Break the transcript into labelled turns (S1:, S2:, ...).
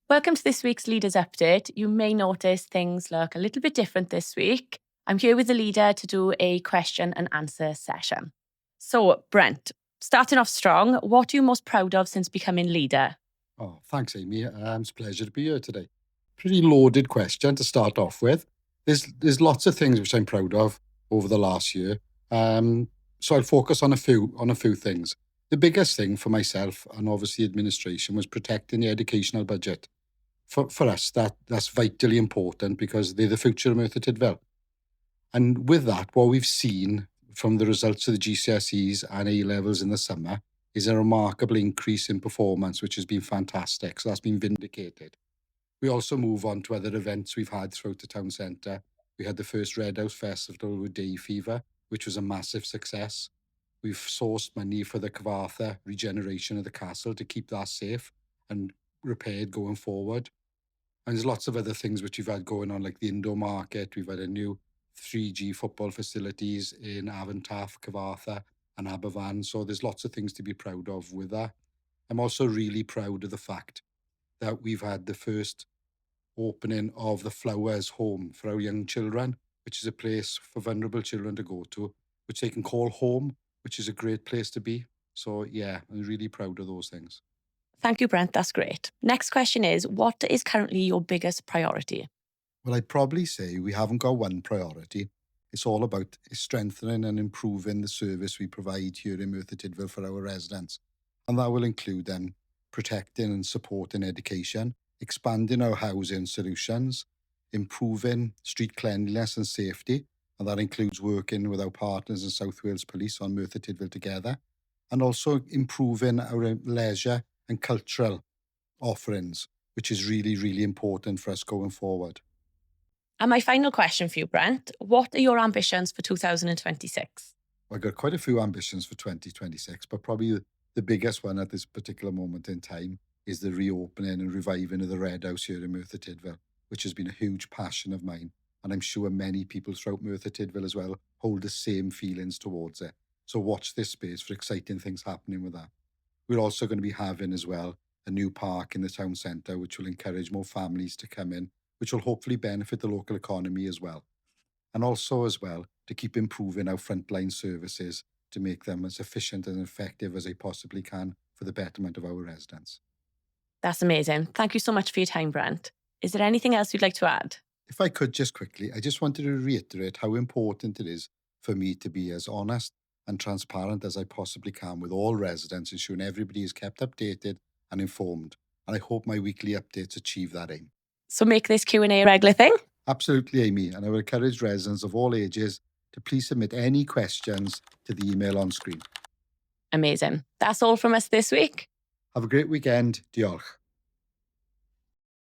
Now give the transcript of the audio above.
S1: Welcome to this week's Leaders Update. You may notice things look a little bit different this week. I'm here with the leader to do a question and answer session. So, Brent, starting off strong, what are you most proud of since becoming leader?
S2: Oh, thanks, Amy. It's a pleasure to be here today. Pretty loaded question to start off with. There's lots of things which I'm proud of over the last year. So I'll focus on a few things. The biggest thing for myself and obviously administration was protecting the educational budget. For us, that's vitally important because they're the future of Merthyr Tudful. And with that, what we've seen from the results of the GCSEs and A-levels in the summer is a remarkable increase in performance, which has been fantastic. So that's been vindicated. We also move on to other events we've had throughout the town centre. We had the first Red House Festival with Day Fever, which was a massive success. We've sourced money for the Cymerwch regeneration of the castle to keep that safe and repaired going forward. And there's lots of other things which we've had going on, like the indoor market. We've had a new 3G football facilities in Avontaff, Cymerwch and Aberfan. So there's lots of things to be proud of with that. I'm also really proud of the fact that we've had the first opening of the Flowers Home for our young children, which is a place for vulnerable children to go to, which they can call home, which is a great place to be. So yeah, I'm really proud of those things.
S1: Thank you, Brent. That's great. Next question is, what is currently your biggest priority?
S2: Well, I'd probably say we haven't got one priority. It's all about strengthening and improving the service we provide here in Merthyr Tudful for our residents. And that will include them protecting and supporting education, expanding our housing solutions, improving street cleanliness and safety, and that includes working with our partners in South Wales Police on Merthyr Tudful Together, and also improving our leisure and cultural offerings, which is really, really important for us going forward.
S1: And my final question for you, Brent, what are your ambitions for 2026?
S2: I've got quite a few ambitions for 2026, but probably the biggest one at this particular moment in time is the reopening and reviving of the Red House here in Merthyr Tudful, which has been a huge passion of mine. And I'm sure many people throughout Merthyr Tudful as well hold the same feelings towards it. So watch this space for exciting things happening with that. We're also going to be having as well a new park in the town centre, which will encourage more families to come in, which will hopefully benefit the local economy as well. And also as well to keep improving our frontline services to make them as efficient and effective as they possibly can for the betterment of our residents.
S1: That's amazing. Thank you so much for your time, Brent. Is there anything else you'd like to add?
S2: If I could just quickly, I just wanted to reiterate how important it is for me to be as honest and transparent as I possibly can with all residents, ensuring everybody is kept updated and informed. And I hope my weekly updates achieve that aim.
S1: So make this Q&A a regular thing?
S2: Absolutely, Amy. And I will encourage residents of all ages to please submit any questions to the email on screen.
S1: Amazing. That's all from us this week.
S2: Have a great weekend. Diolch.